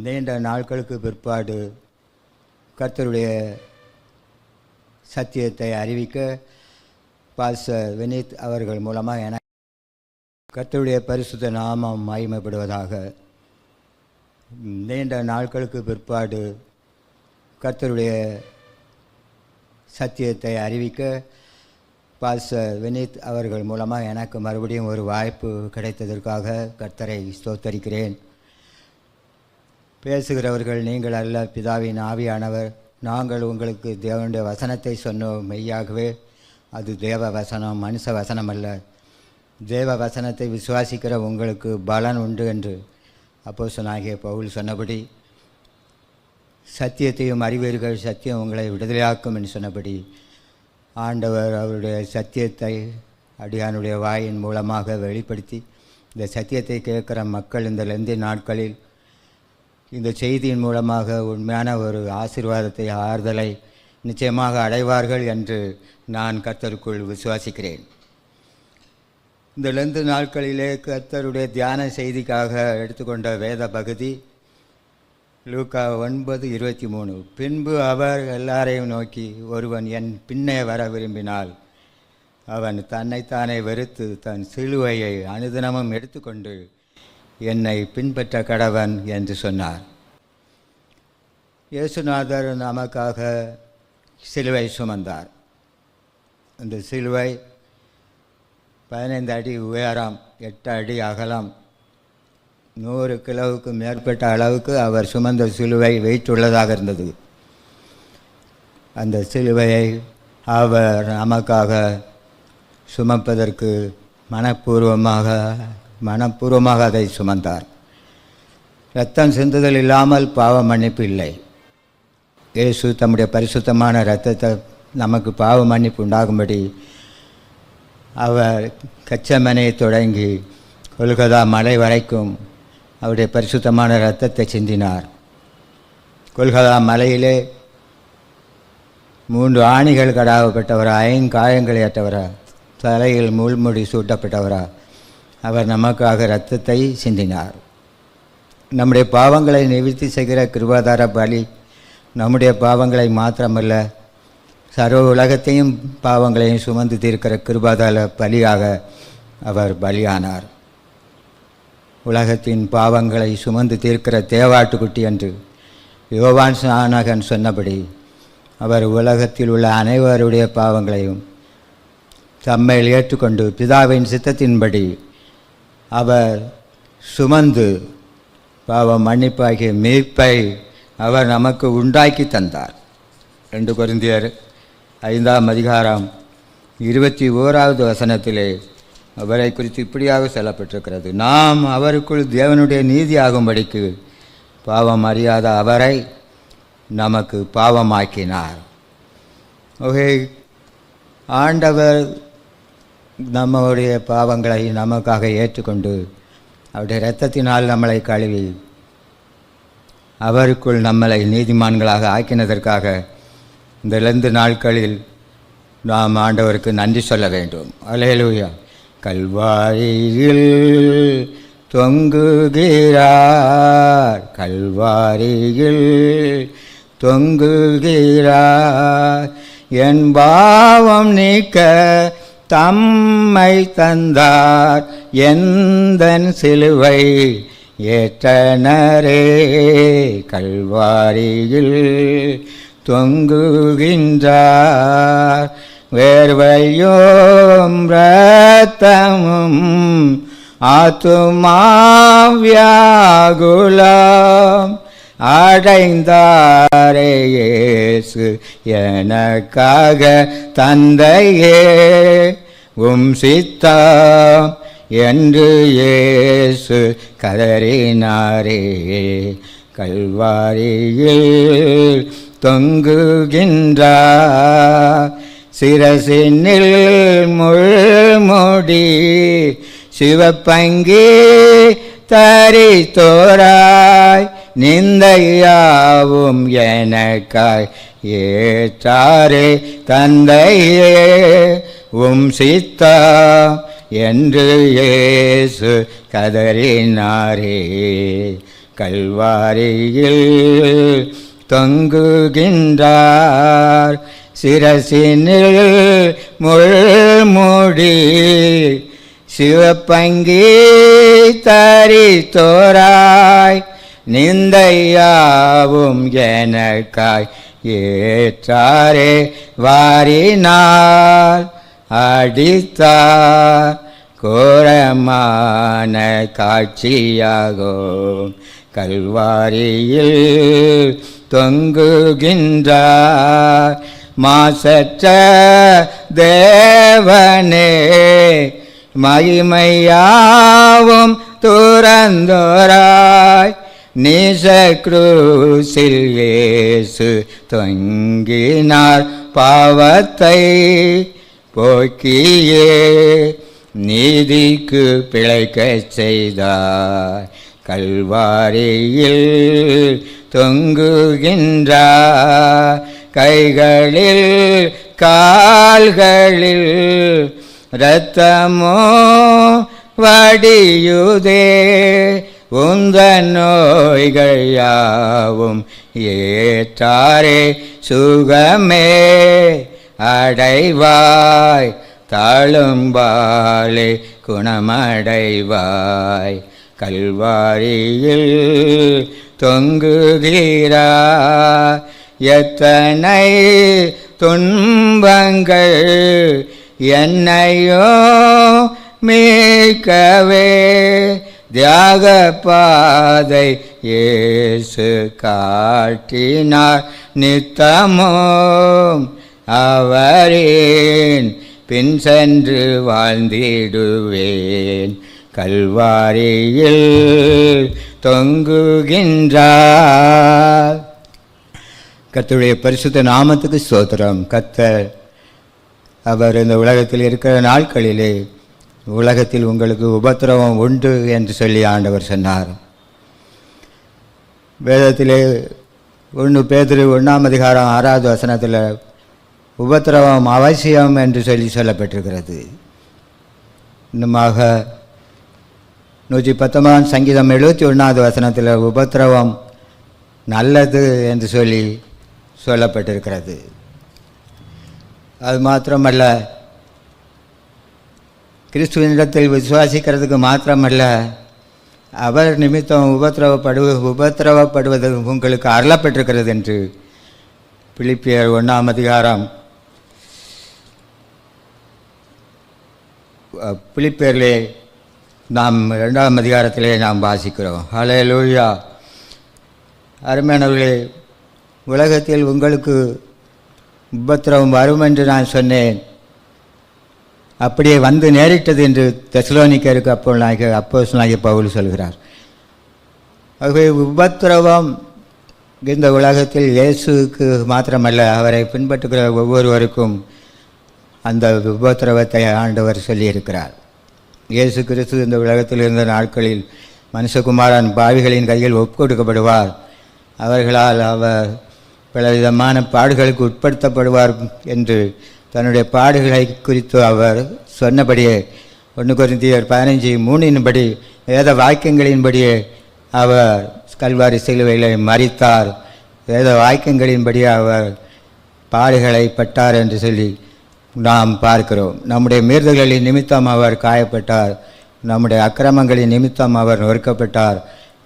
நீண்ட நாட்களுக்கு பிற்பாடு கர்த்தருடைய சத்தியத்தை அறிவிக்க பாஸ்டர் வினித் அவர்கள் மூலமாக என கர்த்தருடைய பரிசுத்த நாமம் மகிமைப்படுவதாக. நீண்ட நாட்களுக்கு பிற்பாடு கர்த்தருடைய சத்தியத்தை அறிவிக்க பாஸ்டர் வினித் அவர்கள் மூலமாக எனக்கு மறுபடியும் ஒரு வாய்ப்பு கிடைத்ததற்காக கர்த்தரை ஸ்தோத்தரிக்கிறேன். பேசுகிறவர்கள் நீங்கள் அல்ல, பிதாவின் ஆவியானவர். நாங்கள் உங்களுக்கு தேவனுடைய வசனத்தை சொன்னோம். மெய்யாகவே அது தேவ வசனம், மனுஷ வசனம் அல்ல. தேவ வசனத்தை விசுவாசிக்கிற உங்களுக்கு பலன் உண்டு என்று அப்போஸ்தலனாகிய பவுல் சொன்னபடி, சத்தியத்தையும் அறிவீர்கள், சத்தியம் உங்களை விடுதலையாக்கும் என்று சொன்னபடி, ஆண்டவர் அவருடைய சத்தியத்தை அடியானுடைய வாயின் மூலமாக வெளிப்படுத்தி இந்த சத்தியத்தை கேட்குற மக்கள் இந்த லெந்து நாட்களில் இந்த செய்தியின் மூலமாக உண்மையான ஒரு ஆசீர்வாதத்தை, ஆறுதலை நிச்சயமாக அடைவார்கள் என்று நான் கர்த்தருக்குள் விசுவாசிக்கிறேன். இந்த லெந்து நாட்களிலே கர்த்தருடைய தியான செய்திக்காக எடுத்துக்கொண்ட வேத பகுதி லூக்கா 9:23. பின்பு அவர் எல்லாரையும் நோக்கி, ஒருவன் என் பின்னே வர விரும்பினால் அவன் தன்னைத்தானே வெறுத்து தன் சிலுவையை அனுதினமும் எடுத்துக்கொண்டு என்னை பின்பற்ற கடவன் என்று சொன்னார். இயேசுநாதர் நமக்காக சிலுவை சுமந்தார். அந்த சிலுவை 15 அடி உயரம், 8 அடி அகலம், 100 கிலோவுக்கு மேற்பட்ட அளவுக்கு அவர் சுமந்த சிலுவை வெயிட் உள்ளதாக இருந்தது. அந்த சிலுவையை அவர் நமக்காக சுமப்பதற்கு மனப்பூர்வமாக அதை சுமந்தார். இரத்தம் சிந்துதல் இல்லாமல் பாவ மன்னிப்பு இல்லை. இயேசு தம்முடைய பரிசுத்தமான இரத்தத்தை நமக்கு பாவ மன்னிப்பு உண்டாகும்படி அவர் கச்சமனையை தொடங்கி கொல்கதா மலை வரைக்கும் அவருடைய பரிசுத்தமான இரத்தத்தை சிந்தினார். கொல்கதா மலையிலே 3 ஆணிகள் கடாவப்பட்டவரா, 5 காயங்களை ஏற்றவரா, தலையில் முள்முடி சூட்டப்பட்டவரா, அவர் நமக்காக இரத்தத்தை சிந்தினார். நம்முடைய பாவங்களை நிவர்த்தி செய்கிற கிருபாதார பலி நம்முடைய பாவங்களை மாத்திரமல்ல, சர்வ உலகத்தையும் பாவங்களையும் சுமந்து தீர்க்கிற கிருபாதார பலியாக அவர் பலியானார். உலகத்தின் பாவங்களை சுமந்து தீர்க்கிற தேவாட்டுக்குட்டி என்று யோவான் ஸ்நானகன் சொன்னபடி, அவர் உலகத்தில் உள்ள அனைவருடைய பாவங்களையும் தம்மையில் ஏற்றுக்கொண்டு பிதாவின் சித்தத்தின்படி அவர் சுமந்து பாவ மன்னிப்பாகிய மீட்பை அவர் நமக்கு உண்டாக்கி தந்தார். 2 கொரிந்தியர் 5:21 வசனத்திலே அவரை குறித்து இப்படியாக சொல்லப்பட்டிருக்கிறது, நாம் அவருக்குள் தேவனுடைய நீதி ஆகும்படிக்கு பாவம் அறியாத அவரை நமக்கு பாவமாக்கினார். ஓகே, ஆண்டவர் நம்முடைய பாவங்களை நமக்காக ஏற்றுக்கொண்டு அவருடைய இரத்தத்தினால் நம்மளை கழுவி அவருக்குள் நம்மளை நீதிமான்களாக ஆக்கினதற்காக இந்த லெந்து நாட்களில் நாம் ஆண்டவருக்கு நன்றி சொல்ல வேண்டும். அல்லேலூயா. கல்வாரியில் தொங்குகிறார், கல்வாரியில் தொங்குகிறார், என் பாவம் நீக்க தம்மை தந்தார், எந்தன் சிலுவை ஏற்றனரே. கல்வாரியில் தொங்குகின்றார், வேர்வையும் இரத்தமும் ஆத்துமாவியாகுலம் அடைந்தாரே இயேசு எனக்காக. தந்தையே சித்தம் என்று இயேசு கதறினாரே. கல்வாரியில் தொங்குகின்றார், சிரசினில் முள்முடி சிவப்பங்கி தரித்தோராய், நிந்தையாவும் எனக்காய் ஏற்றாரே. தந்தையே சித்தம் என்று இயேசு கதறினாரே. கல்வாரியில் தொங்குகின்றார். சிரசினில் முள்முடி சிவப்பங்கி தரித்தோராய் நிந்தையாவும் எனக்காய் ஏற்றாரே வாரினார் அடித்தார். கோரமான காட்சியாகும் கல்வாரியில் தொங்குகின்றார். மாசற்ற தேவனே மகிமையாவும் துறந்தோராய் நீச குருசில் இயேசு தொங்கினார். பாவத்தை போக்கியே நீதிக்கு பிழைக்கச் செய்தார். கல்வாரியில் தொங்குகின்றார். கைகளில் கால்களில் இரத்தமோ வடியுதே. உந்தன் நோய்கள் யாவும் ஏற்றாரே சுகமே அடைவாய். தாழும்பாலே குணமடைவாய். கல்வாரியில் தொங்குகிறார். எத்தனை துன்பங்கள் என்னையோ மீட்கவே தியாக பாதை இயேசு காட்டினார். நித்தமும் அவரின் பின் சென்று வாழ்ந்திடுவேன். கல்வாரியில் தொங்குகின்றார். கர்த்தருடைய பரிசுத்த நாமத்துக்கு ஸ்தோத்திரம். கர்த்தர் அவர் இந்த உலகத்தில் இருக்கிற நாட்களிலே உலகத்தில் உங்களுக்கு உபத்திரவம் உண்டு என்று சொல்லி ஆண்டவர் சொன்னார். வேதத்திலே 1 பேதுரு 1:6 உபத்திரவம் அவசியம் என்று சொல்லப்பட்டிருக்கிறது. இன்னுமாக 119 சங்கீதம் 71 உபத்திரவம் நல்லது என்று சொல்லப்பட்டிருக்கிறது. அது மாத்திரமல்ல, கிறிஸ்துவனிடத்தில் விசுவாசிக்கிறதுக்கு மாத்திரமல்ல, அவர் நிமித்தம் உபத்திரவப்படுவது உங்களுக்கு அருளப்பட்டிருக்கிறது என்று பிலிப்பியர் 1 பிலிப்பியரிலே நாம் 2 நாம் வாசிக்கிறோம். ஹல்லேலூயா. அருமையானவர்களே, உலகத்தில் உங்களுக்கு உபத்திரவம் வரும் என்று நான் சொன்னேன். அப்படியே வந்து நேரிட்டது என்று தெசலோனிக்கருக்கு அப்போஸ்தலனாகிய பவுல் சொல்கிறார். ஆகவே உபத்திரவம் இந்த உலகத்தில் இயேசுக்கு மாத்திரமல்ல, அவரை பின்பற்றுகிற ஒவ்வொருவருக்கும் அந்த உபத்திரவத்தை ஆண்டவர் சொல்லியிருக்கிறார். இயேசு கிறிஸ்து இந்த உலகத்தில் இருந்த நாட்களில் மனுஷகுமாரன் பாவிகளின் கையில் ஒப்புக்கொடுக்கப்படுவார். அவர்களால் அவர் பலவிதமான பாடுகளுக்கு உட்படுத்தப்படுவார் என்று தன்னுடைய பாடுகளை குறித்து அவர் சொன்னபடியே 1 கொரிந்தியர் 15:3 வேத வாக்கியங்களின்படியே அவர் கல்வாரி சிலுவையில் மரித்தார். வேத வாக்கியங்களின்படி அவர் பாடுகளை பட்டார் என்று சொல்லி நாம் பார்க்கிறோம். நம்முடைய மீறுதல்களின் நிமித்தம் அவர் காயப்பட்டார். நம்முடைய அக்கிரமங்களின் நிமித்தம் அவர் நொறுக்கப்பட்டார்.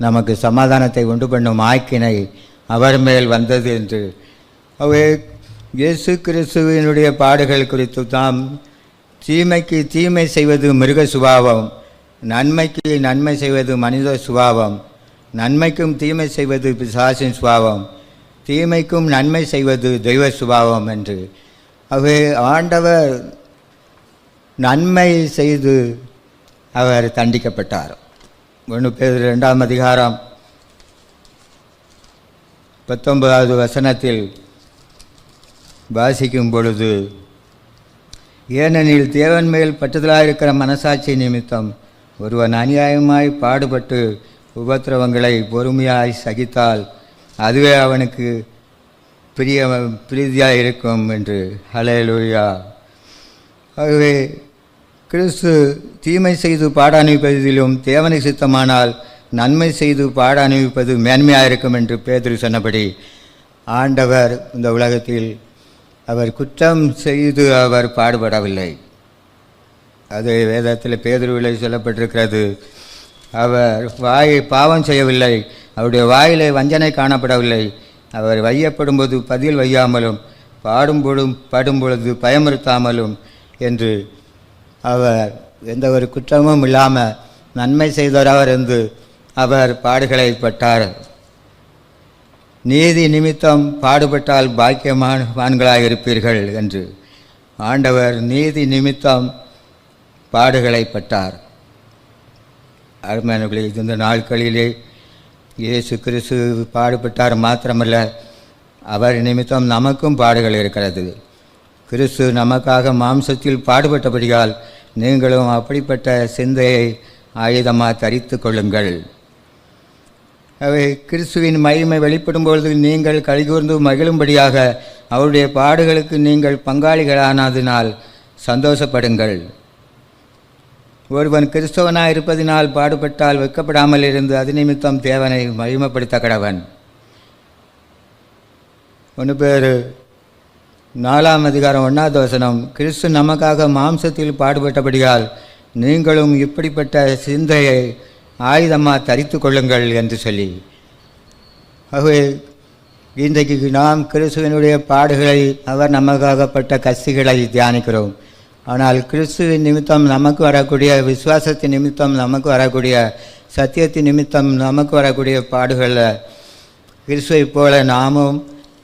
நமக்கு சமாதானத்தை உண்டு பண்ணும் ஆக்கினை அவர் மேல் வந்தது என்று. அவை இயேசு கிறிஸ்துவினுடைய பாடுகள் குறித்து தாம் தீமைக்கு தீமை செய்வது மிருக சுபாவம், நன்மைக்கு நன்மை செய்வது மனித சுபாவம், நன்மைக்கும் தீமை செய்வது பிசாசின் சுபாவம், தீமைக்கும் நன்மை செய்வது தெய்வ சுபாவம் என்று. அவை ஆண்டவர் நன்மை செய்து அவர் தண்டிக்கப்பட்டார். 1 பேதுரு 2:19 வாசிக்கும் பொழுது, ஏனெனில் தேவன் மேல் பற்றுதலாயிருக்கிற மனசாட்சி நிமித்தம் ஒருவன் அநியாயமாய் பாடுபட்டு உபத்திரவங்களை பொறுமையாய் சகித்தால் அதுவே அவனுக்கு பிரீதியாக இருக்கும் என்று. ஹல்லேலூயா. ஆகவே கிறிஸ்து தீமை செய்து பாடானுப்பதிலும் தேவனை சித்தமானால் நன்மை செய்து பாட அனுபவிப்பது மேன்மையாக இருக்கும் என்று பேதுரு சொன்னபடி ஆண்டவர் இந்த உலகத்தில் அவர் குற்றம் செய்து அவர் பாடுபடவில்லை. அது வேதத்தில் பேதுருவிலே சொல்லப்பட்டிருக்கிறது. அவர் பாவம் செய்யவில்லை, அவருடைய வாயிலே வஞ்சனை காணப்படவில்லை. அவர் வையப்படும்போது பதில் வையாமலும் படும் பொழுது பயமுறுத்தாமலும் என்று அவர் எந்த ஒரு குற்றமும் இல்லாமல் நன்மை செய்தவர் என்று அவர் பாடுகளை பட்டார். நீதி நிமித்தம் பாடுபட்டால் பாக்கியமான்களாக இருப்பீர்கள் என்று ஆண்டவர் நீதி நிமித்தம் பாடுகளை பட்டார். அருமையானவர்களே, இந்த நாட்களிலே இயேசு கிறிஸ்து பாடுபட்டார் மாத்திரமல்ல, அவர் நிமித்தம் நமக்கும் பாடுகள் இருக்கிறது. கிறிஸ்து நமக்காக மாம்சத்தில் பாடுபட்டபடியால் நீங்களும் அப்படிப்பட்ட சிந்தையை ஆயுதமாக தரித்து கொள்ளுங்கள். அவை கிறிஸ்துவின் மகிமை வெளிப்படும் பொழுது நீங்கள் கலிகூர்ந்து மகிழும்படியாக அவருடைய பாடுகளுக்கு நீங்கள் பங்காளிகளானதினால் சந்தோஷப்படுங்கள். ஒருவன் கிறிஸ்தவனாக இருப்பதினால் பாடுபட்டால் வெட்கப்படாமல் இருந்து அது நிமித்தம் தேவனை மகிமைப்படுத்த கடவன். 1 பேர் 4ஆம் அதிகாரம் 1வது வசனம், கிறிஸ்து நமக்காக மாம்சத்தில் பாடுபட்டபடியால் நீங்களும் இப்படிப்பட்ட சிந்தையை ஆயுதமாக தரித்து கொள்ளுங்கள் என்று சொல்லி, ஆகவே இன்றைக்கு நாம் கிறிஸ்துவனுடைய பாடுகளை, அவர் நமக்காகப்பட்ட கஷ்டிகளை தியானிக்கிறோம். ஆனால் கிறிஸ்துவின் நிமித்தம் நமக்கு வரக்கூடிய, விசுவாசத்தின் நிமித்தம் நமக்கு வரக்கூடிய, சத்தியத்தின் நிமித்தம் நமக்கு வரக்கூடிய பாடுகளில் கிறிஸ்துவை போல நாமும்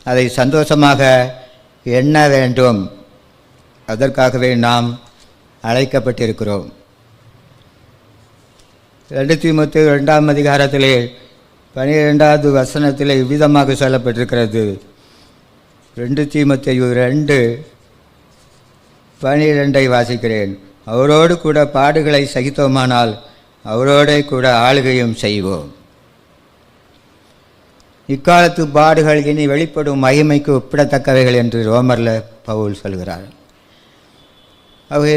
அதை சந்தோஷமாக எண்ண வேண்டும். அதற்காகவே நாம் அழைக்கப்பட்டிருக்கிறோம். 2 தீமோத்தேயு 2ஆம் அதிகாரத்திலே 12வது வசனத்திலே இவ்விதமாக சொல்லப்பட்டிருக்கிறது. 2 தீமோத்தேயு 2:12 வாசிக்கிறேன். அவரோடு கூட பாடுகளை சகித்தோமானால் அவரோட கூட ஆளுகையும் செய்வோம். இக்காலத்து பாடுகள் இனி வெளிப்படும் மகிமைக்கு ஒப்பிடத்தக்கவைகள் என்று ரோமரில் பவுல் சொல்கிறார். அவை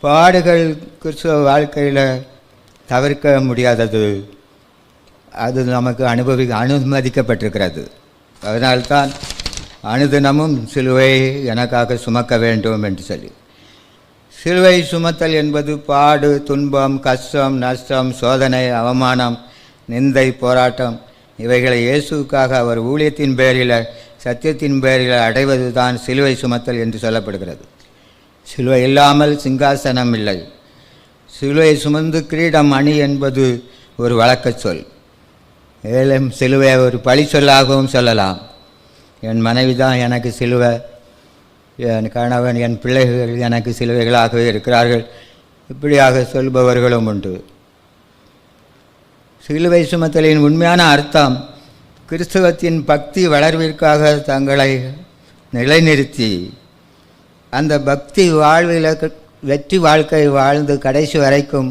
பாடுகள் கிறிஸ்துவ வாழ்க்கையில் தவிர்க்க முடியாதது, அது நமக்கு அனுமதிக்கப்பட்டிருக்கிறது. அதனால்தான் அனுதினமும் சிலுவை எனக்காக சுமக்க வேண்டும் என்று சொல்லி, சிலுவை சுமத்தல் என்பது பாடு, துன்பம், கஷ்டம், நஷ்டம், சோதனை, அவமானம், நிந்தை, போராட்டம் இவைகளை இயேசுக்காக அவர் ஊழியத்தின் பேரில், சத்தியத்தின் பேரில் அடைவது தான் சிலுவை சுமத்தல் என்று சொல்லப்படுகிறது. சிலுவை இல்லாமல் சிங்காசனம் இல்லை. சிலுவை சுமந்து கிரீடம் அணி என்பது ஒரு வழக்க சொல். மேலும் சிலுவை ஒரு பழி சொல்லாகவும் சொல்லலாம். என் மனைவி தான் எனக்கு சிலுவை, என் கணவன், என் பிள்ளைகள் எனக்கு சிலுவைகளாகவே இருக்கிறார்கள், இப்படியாக சொல்பவர்களும் உண்டு. சிலுவை சுமத்தலின் உண்மையான அர்த்தம் கிறிஸ்தவத்தின் பக்தி வளர்விற்காக தங்களை நிலைநிறுத்தி அந்த பக்தி வாழ்வில் வெற்றி வாழ்க்கை வாழ்ந்து கடைசி வரைக்கும்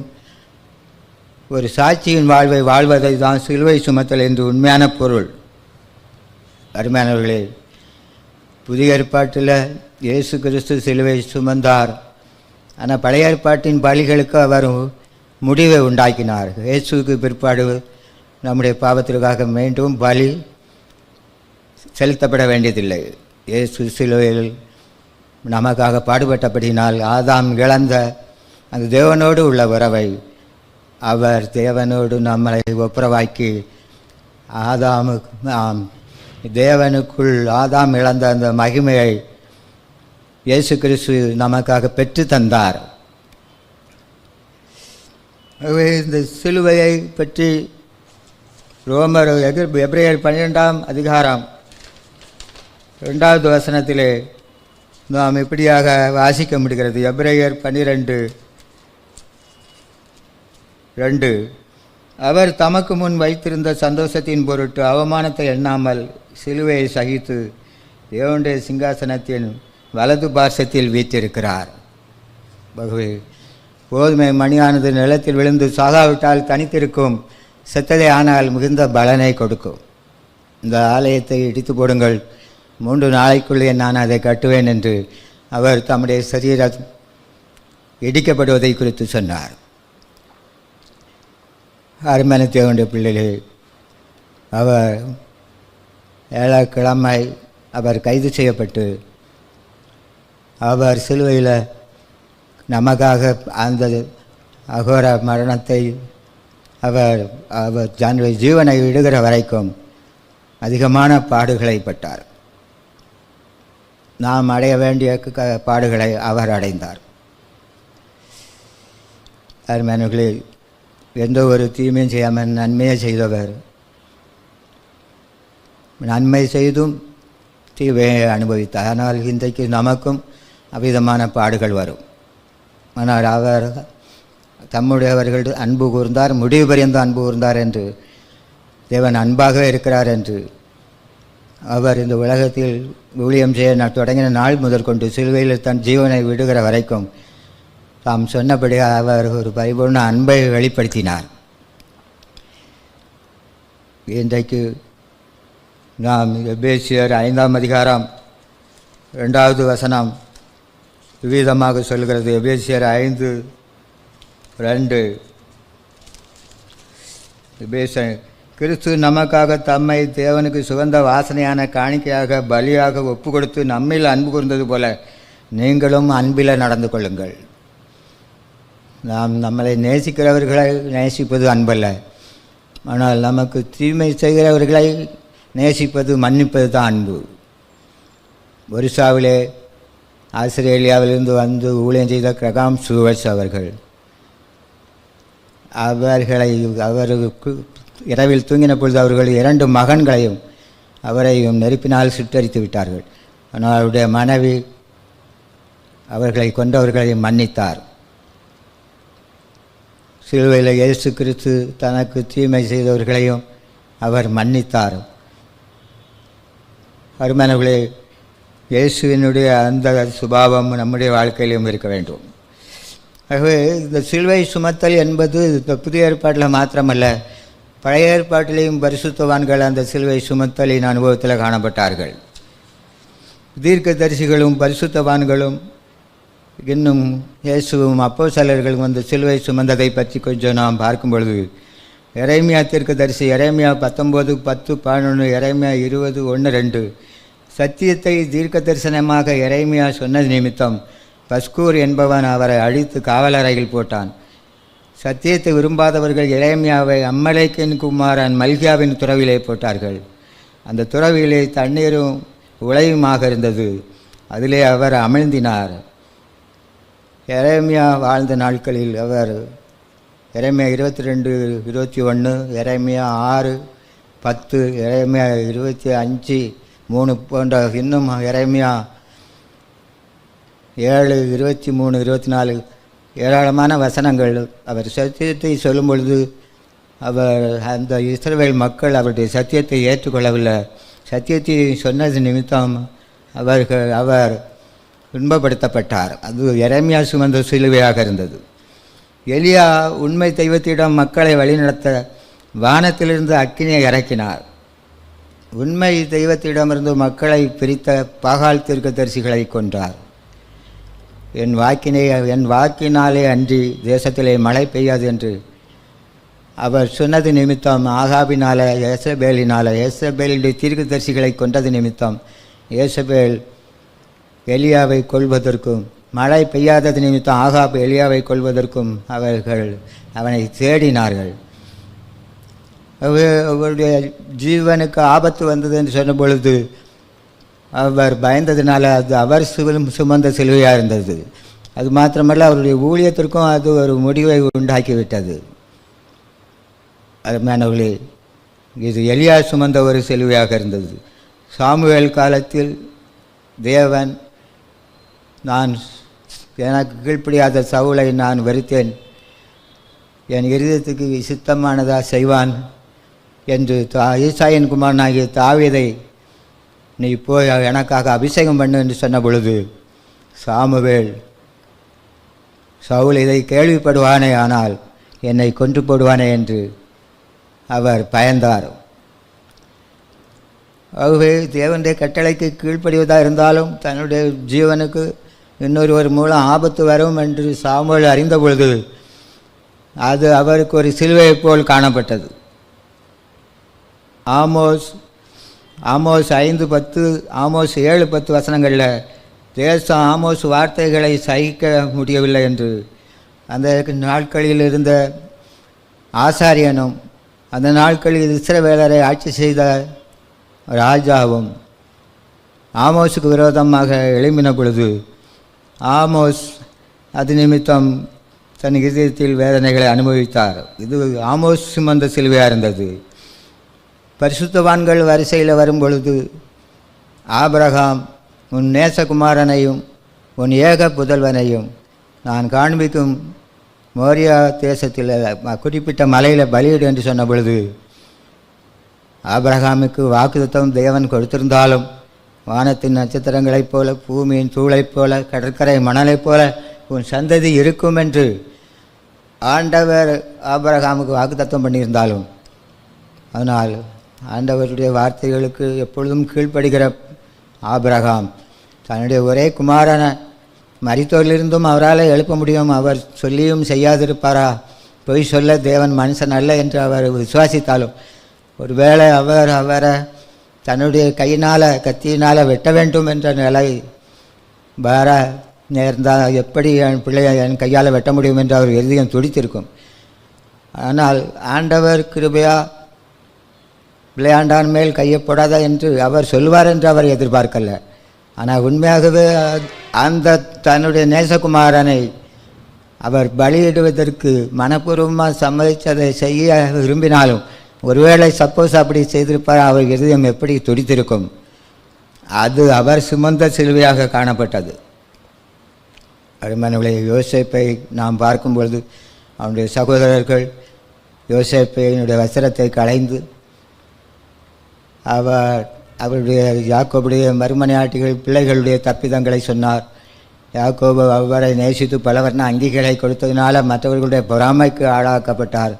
ஒரு சாட்சியின் வாழ்வை வாழ்வதை தான் சிலுவை சுமத்தல் என்று உண்மையான பொருள். அருமையானவர்களே, புதிய ஏற்பாட்டில் இயேசு கிறிஸ்து சிலுவை சுமந்தார். ஆனால் பழைய ஏற்பாட்டின் பலிகளுக்கு அவர் முடிவை உண்டாக்கினார். இயேசுக்கு பிற்பாடு நம்முடைய பாவத்திற்காக மீண்டும் பலி செலுத்தப்பட வேண்டியதில்லை. இயேசு சிலுவையில் நமக்காக பாடுபட்டபடினால் ஆதாம் இழந்த அந்த தேவனோடு உள்ள உறவை அவர் தேவனோடு நம்மளை ஒப்புரவாக்கி தேவனுக்குள் ஆதாம் இழந்த அந்த மகிமையை இயேசு கிறிஸ்து நமக்காக பெற்று தந்தார். இந்த சிலுவையை பற்றி ரோமர் எபிரேயர் 12ஆம் அதிகாரம் 2வது வசனத்திலே நாம் இப்படியாக வாசிக்க முடிகிறது. எபிரேயர் 12:2, அவர் தமக்கு முன் வைத்திருந்த சந்தோஷத்தின் பொருட்டு அவமானத்தை எண்ணாமல் சிலுவையை சகித்து தேவனுடைய சிங்காசனத்தின் வலது பார்சத்தில் வீற்றிருக்கிறார். பகவே, கோதுமை மணியானது நிலத்தில் விழுந்து சாகாவிட்டால் தனித்திருக்கும், செத்ததே ஆனால் மிகுந்த பலனை கொடுக்கும். இந்த ஆலயத்தை இடித்து போடுங்கள், 3 நாளைக்குள்ளே நான் அதை கட்டுவேன் என்று அவர் தம்முடைய சரீரம் இடிக்கப்படுவதை குறித்து சொன்னார். அருமையான தேவனுடைய பிள்ளைகளே, அவர் 7 கிழமை அவர் கைது செய்யப்பட்டு அவர் சிலுவையில் நமக்காக அந்த அகோர மரணத்தை அவர் தன்னுடைய ஜீவனை விடுகிற வரைக்கும் அதிகமான பாடுகளை பட்டார். நாம் அடைய வேண்டிய பாடுகளை அவர் அடைந்தார். அருமையானவர்களே, எந்த ஒரு தீமையும் செய்யாமல் நன்மையை செய்தவர் நன்மை செய்தும் தீமையை அனுபவித்தார். ஆனால் இன்றைக்கு நமக்கும் அவ்விதமான பாடுகள் வரும். ஆனால் அவர் தம்முடையவர்கள் அன்பு கூர்ந்தார், முடிவு பரியந்த அன்பு கூர்ந்தார் என்று, தேவன் அன்பாக இருக்கிறார் என்று அவர் இந்த உலகத்தில் ஊழியம் செய்ய தொடங்கின நாள் முதல் கொண்டு சிலுவையில் தன் ஜீவனை விடுகிற வரைக்கும் தாம் சொன்னபடி அவர் ஒரு பரிபூர்ண அன்பை வெளிப்படுத்தினார். இன்றைக்கு நாம் எபேசியர் 5ஆம் அதிகாரம் 2வது வசனம் விவிதமாக சொல்கிறது. எபேசியர் 5:2 கிறிஸ்து நமக்காக தம்மை தேவனுக்கு சுகந்த வாசனையான காணிக்கையாக பலியாக ஒப்பு கொடுத்து நம்மில் அன்பு கூர்ந்தது போல நீங்களும் அன்பில் நடந்து கொள்ளுங்கள். நாம் நம்மளை நேசிக்கிறவர்களை நேசிப்பது அன்பல்ல, ஆனால் நமக்கு தீமை செய்கிறவர்களை நேசிப்பது மன்னிப்பது தான் அன்பு. ஒரிசாவிலே ஆஸ்திரேலியாவிலிருந்து வந்து ஊழியம் செய்த கிரகாம் ஸ்டூவர்ட்ஸ் அவருக்கு இரவில் தூங்கின பொழுது அவர்கள் 2 மகன்களையும் அவரையும் நெருப்பினால் சுட்டரித்து விட்டார்கள். ஆனால் அவருடைய மனைவி அவர்களை கொண்டவர்களை மன்னித்தார். சிலுவையில் இயேசு கிறிஸ்து தனக்கு தீமை செய்தவர்களையும் அவர் மன்னித்தார். அருமையானவர்களே, இயேசுவினுடைய அந்த சுபாவம் நம்முடைய வாழ்க்கையிலும் இருக்க வேண்டும். ஆகவே இந்த சிலுவை சுமத்தல் என்பது இந்த புதிய ஏற்பாட்டில் மாத்திரமல்ல, பழைய ஏற்பாட்டிலையும் பரிசுத்தவான்கள் அந்த சிலுவை சுமத்தலின் அனுபவத்தில் காணப்பட்டார்கள். தீர்க்கதரிசிகளும் பரிசுத்தவான்களும் இன்னும் இயேசுவும் அப்போஸ்தலர்களும் அந்த சிலுவை சுமந்ததை பற்றி கொஞ்சம் நாம் பார்க்கும் பொழுது, எரேமியா தீர்க்கதரிசி எரேமியா 19:10-11, எரேமியா 20:1-2 சத்தியத்தை தீர்க்க தரிசனமாக எரேமியா சொன்னது நிமித்தம் பஸ்கூர் என்பவன் அவரை அழித்து காவலறையில் போட்டான். சத்தியத்தை விரும்பாதவர்கள் எரேமியாவை அம்மலேக்கின் குமாரன் மல்கியாவின் துறவிலே போட்டார்கள். அந்த துறவிலே தண்ணீரும் உளையுமாக இருந்தது, அதிலே அவர் அமிழ்ந்தினார். எரேமியா வாழ்ந்த நாட்களில் அவர் எரேமியா 22:21, எரேமியா 6:10, எரேமியா 25:3 போன்ற இன்னும் எரேமியா 7:23-24 ஏராளமான வசனங்கள் அவர் சத்தியத்தை சொல்லும் பொழுது அவர் அந்த இஸ்ரவேல் மக்கள் அவருடைய சத்தியத்தை ஏற்றுக்கொள்ளவில்லை. சத்தியத்தை சொன்னது நிமித்தம் அவர் துன்பப்படுத்தப்பட்டார். அது எரேமியா சுமந்த சிலுவையாக இருந்தது. எலியா உண்மை தெய்வத்திடம் மக்களை வழிநடத்த வானத்திலிருந்து அக்கினியை இறக்கினார். உண்மை தெய்வத்திடமிருந்து மக்களை பிரித்த பாகால் தீர்க்கதரிசிகளை கொன்றார். என் வாக்கினாலே அன்றி தேசத்திலே மழை பெய்யாது என்று அவர் சொன்னது நிமித்தம் ஆகாபினால ஏசபேலுடைய தீர்க்கதரிசிகளை கொண்டது நிமித்தம் ஏசபேல் எலியாவை கொல்வதற்கும், மழை பெய்யாதது நிமித்தம் ஆகாப் எலியாவை கொல்வதற்கும் அவர்கள் அவனை தேடினார்கள். அவருடைய ஜீவனுக்கு ஆபத்து வந்தது என்று சொன்ன பொழுது அவர் பயந்ததினால அது அவர் சுமந்த சிலுவையாக இருந்தது. அது மாத்திரமல்ல, அவருடைய ஊழியத்திற்கும் அது ஒரு முடிவை உண்டாக்கிவிட்டது. அருமையானவர்களே, இது எலியா சுமந்த ஒரு சிலுவையாக இருந்தது. சாமுவேல் காலத்தில் தேவன், நான் எனக்கு கீழ்ப்படியாத சவுலை நான் வெறுத்தேன், என் இருதயத்துக்கு சித்தமானதா செய்வான் என்று ஈசாயின் குமாரனாகிய தாவீதை நீ போய் எனக்காக அபிஷேகம் பண்ணு என்று சொன்ன பொழுது சாமுவேல், சவுல் இதை கேள்விப்படுவானே, ஆனால் என்னை கொன்று போடுவானே என்று அவர் பயந்தார். ஆகவே தேவனுடைய கட்டளைக்கு கீழ்ப்படிவதாக இருந்தாலும் தன்னுடைய ஜீவனுக்கு இன்னொருவர் மூலம் ஆபத்து வரும் என்று சாமுவேல் அறிந்த பொழுது அது அவருக்கு ஒரு சிலுவை போல் காணப்பட்டது. ஆமோஸ் 5:10, ஆமோஸ் 7:10 வசனங்களில் தேசம் ஆமோஸ் வார்த்தைகளை சகிக்க முடியவில்லை என்று, அந்த நாட்களில் இருந்த ஆசாரியனும் அந்த நாட்களில் இஸ்ரவேலரை ஆட்சி செய்த ராஜாவும் ஆமோஸுக்கு விரோதமாக எழும்பின பொழுது ஆமோஸ் அது நிமித்தம் தன் இதயத்தில் வேதனைகளை அனுபவித்தார். இது ஆமோஸ் சுமந்த சிலுவையாக இருந்தது. பரிசுத்தவான்கள் வரிசையில் வரும்பொழுது ஆபிரகாம், உன் நேசகுமாரனையும் உன் ஏக புதல்வனையும் நான் காண்பிக்கும் மோரியா தேசத்தில் குறிப்பிட்ட மலையில் பலியிடு என்று சொன்ன பொழுது, ஆபிரகாமுக்கு வாக்குத்தத்தம் தேவன் கொடுத்திருந்தாலும் வானத்தின் நட்சத்திரங்களைப் போல, பூமியின் தூளைப் போல, கடற்கரை மணலைப் போல உன் சந்ததி இருக்கும் என்று ஆண்டவர் ஆபிரகாமுக்கு வாக்குத்தத்தம் பண்ணியிருந்தாலும், அதனால் ஆண்டவருடைய வார்த்தைகளுக்கு எப்பொழுதும் கீழ்ப்படுகிற ஆபிரகாம் தன்னுடைய ஒரே குமாரனை மரித்தோரிலிருந்தும் அவரால் எழுப்ப முடியும், அவர் சொல்லியும் செய்யாதிருப்பாரா, பொய் சொல்ல தேவன் மனுஷன் அல்ல என்று அவர் விசுவாசித்தாலும், ஒருவேளை அவரை தன்னுடைய கையினால் கத்தியினால் வெட்ட வேண்டும் என்ற நிலை வர நேர்ந்தால் எப்படி என் பிள்ளையை என் கையால் வெட்ட முடியும் என்று அவர் இருதயம் துடித்திருக்கும். ஆனால் ஆண்டவர் கிருபையா பிள்ளையாண்டான் மேல் கையப்படாத என்று அவர் சொல்வார் என்று அவர் எதிர்பார்க்கல. ஆனால் உண்மையாகவே அந்த தன்னுடைய நேசகுமாரனை அவர் பலியிடுவதற்கு மனப்பூர்வமாக சம்மதித்ததை செய்ய விரும்பினாலும், ஒருவேளை சப்போஸ் அப்படி செய்திருப்பார், அவர் இருதயம் எப்படி துடித்திருக்கும். அது அவர் சுமந்த சிலுவையாக காணப்பட்டது. அருமையானவர்களே, யோசேப்பை நாம் பார்க்கும்பொழுது அவனுடைய சகோதரர்கள் யோசேப்பினுடைய வஸ்திரத்தை களைந்து அவருடைய யாக்கோபுடைய மறுமனையாட்டிகள் பிள்ளைகளுடைய தப்பிதங்களை சொன்னார். யாக்கோபு அவரை நேசித்து பலவர்ண அங்கிகளை கொடுத்ததினால மற்றவர்களுடைய பொறாமைக்கு ஆளாக்கப்பட்டார்.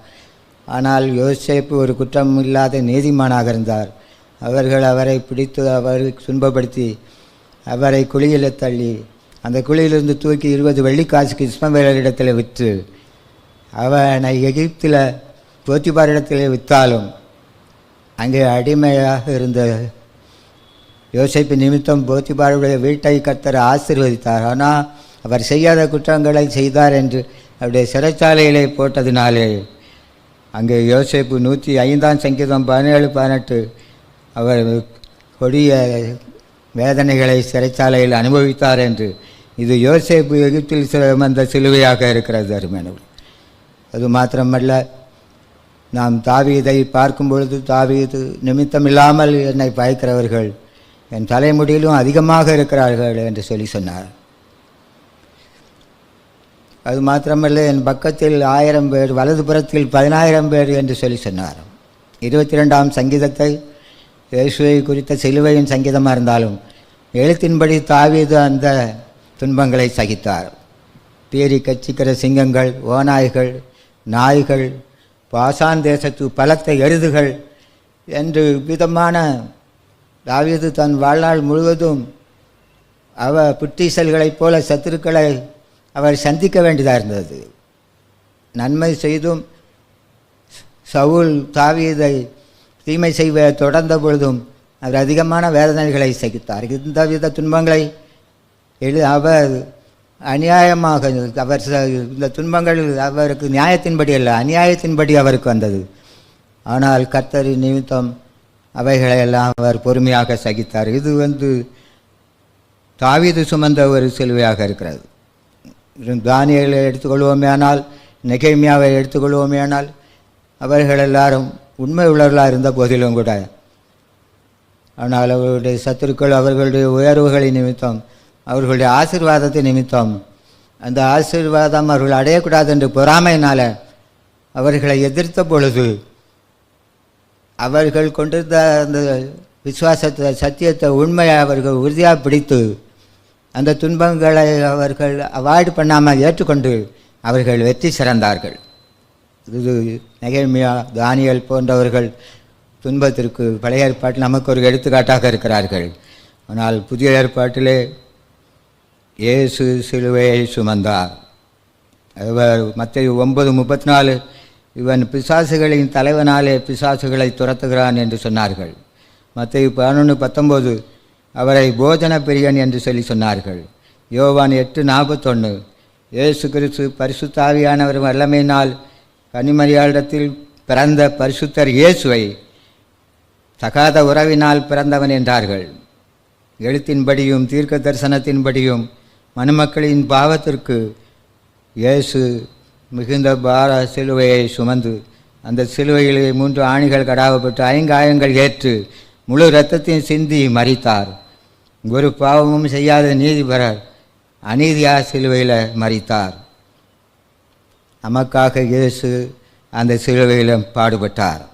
ஆனால் யோசேப்பு ஒரு குற்றம் இல்லாத நீதிமானாக இருந்தார். அவர்கள் அவரை பிடித்து அவரை துன்பப்படுத்தி அவரை குழியில் தள்ளி அந்த குழியிலிருந்து தூக்கி 20 வெள்ளிக்காசுக்கு இஸ்மவேலரிடத்தில் விற்று அவனை எகிப்தில் போத்திபாரிடத்தில் விற்றாலும் அங்கே அடிமையாக இருந்த யோசேப்பு நிமித்தம் போத்திபாருடைய வீட்டை கர்த்தர் ஆசீர்வதித்தார். ஆனால் அவர் செய்யாத குற்றங்களை செய்தார் என்று அவருடைய சிறைச்சாலையிலே போட்டதினாலே அங்கே யோசேப்பு 105 சங்கீதம் 17-18 அவர் கொடிய வேதனைகளை சிறைச்சாலையில் அனுபவித்தார் என்று, இது யோசேப்பு எகிப்தில் சுமந்த சிலுவையாக இருக்கிறது. அருமையானவர்களே, அது மாத்திரமல்ல, நாம் தாவீதை பார்க்கும் பொழுது, தாவீது நிமித்தமில்லாமல் என்னை பயக்கிறவர்கள் என் தலைமுடியிலும் அதிகமாக இருக்கிறார்கள் என்று சொல்லி சொன்னார். அது மாத்திரமல்ல, என் பக்கத்தில் 1000 பேர், வலதுபுறத்தில் 10000 பேர் என்று சொல்லி சொன்னார். 22ஆம் சங்கீதத்தை இயேசுவை குறித்த சிலுவையின் சங்கீதமாக இருந்தாலும் எழுத்தின்படி தாவீது அந்த துன்பங்களை சகித்தார். பீறி கச்சிக்கிற சிங்கங்கள், ஓநாய்கள், நாய்கள், பாசான் தேசத்து பலத்த எருதுகள் என்று விதமான தாவீது தன் வாழ்நாள் முழுவதும் புற்றீசல்களைப் போல சத்துருக்களை அவர் சந்திக்க வேண்டியதாக இருந்தது. நன்மை செய்தும் சவுல் தாவீதை தீமை செய்வ தொடர்ந்த பொழுதும் அவர் அதிகமான வேதனைகளை சகித்தார். இந்த வித துன்பங்களை அவர் அநியாயமாக இந்த துன்பங்கள் அவருக்கு நியாயத்தின்படி அல்ல, அநியாயத்தின்படி அவருக்கு வந்தது. ஆனால் கர்த்தரின் நிமித்தம் அவைகளையெல்லாம் அவர் பொறுமையாக சகித்தார். இது தாவீது சுமந்த ஒரு சிலுவையாக இருக்கிறது. தானியேலை எடுத்துக்கொள்வோமே ஆனால், நெகேமியாவை எடுத்துக்கொள்வோமே ஆனால், அவர்கள் எல்லாரும் உண்மை உள்ளவர்களாக இருந்த போதிலும் கூட, ஆனால் அவர்களுடைய சத்துருக்கள் அவர்களுடைய உயர்வுகளின் நிமித்தம், அவர்களுடைய ஆசீர்வாதத்தின் நிமித்தம், அந்த ஆசீர்வாதம் அவர்கள் அடையக்கூடாது என்று பொறாமையினால் அவர்களை எதிர்த்த பொழுது அவர்கள் கொண்டிருந்த அந்த விசுவாசத்தை, சத்தியத்தை, உண்மையை அவர்கள் உறுதியாக பிடித்து அந்த துன்பங்களை அவர்கள் அவாய்டு பண்ணாமல் ஏற்றுக்கொண்டு அவர்கள் வெற்றி சிறந்தார்கள். இது நெகேமியா, தானியேல் போன்றவர்கள் துன்பத்திற்கு பழைய ஏற்பாட்டில் நமக்கு ஒரு எடுத்துக்காட்டாக இருக்கிறார்கள். ஆனால் புதிய ஏற்பாட்டிலே இயேசு சிலுவையை சுமந்தார். மத்தேயு 9:34 இவன் பிசாசுகளின் தலைவனாலே பிசாசுகளை துரத்துகிறான் என்று சொன்னார்கள். மத்தேயு 11:19 அவரை போஜன பிரியன் என்று சொல்லி சொன்னார்கள். யோவான் 8:41 இயேசு கிறிஸ்து பரிசுத்த ஆவியானவர் வல்லமையினால் கன்னிமரியாளிடத்தில் பிறந்த பரிசுத்தர் இயேசுவை தகாத உறவினால் பிறந்தவன் என்றார்கள். எழுத்தின்படியும் தீர்க்க தரிசனத்தின்படியும் மனுமக்களின் பாவத்திற்கு இயேசு மிகுந்த பார சிலுவையை சுமந்து அந்த சிலுவையிலே 3 ஆணிகள் கடாவப்பட்டு 5 காயங்கள் ஏற்று முழு இரத்தத்தையும் சிந்தி மரித்தார். ஒரு பாவமும் செய்யாத நீதிபரர் அநீதியாக சிலுவையில் மரித்தார். நமக்காக இயேசு அந்த சிலுவையில் பாடுபட்டார்.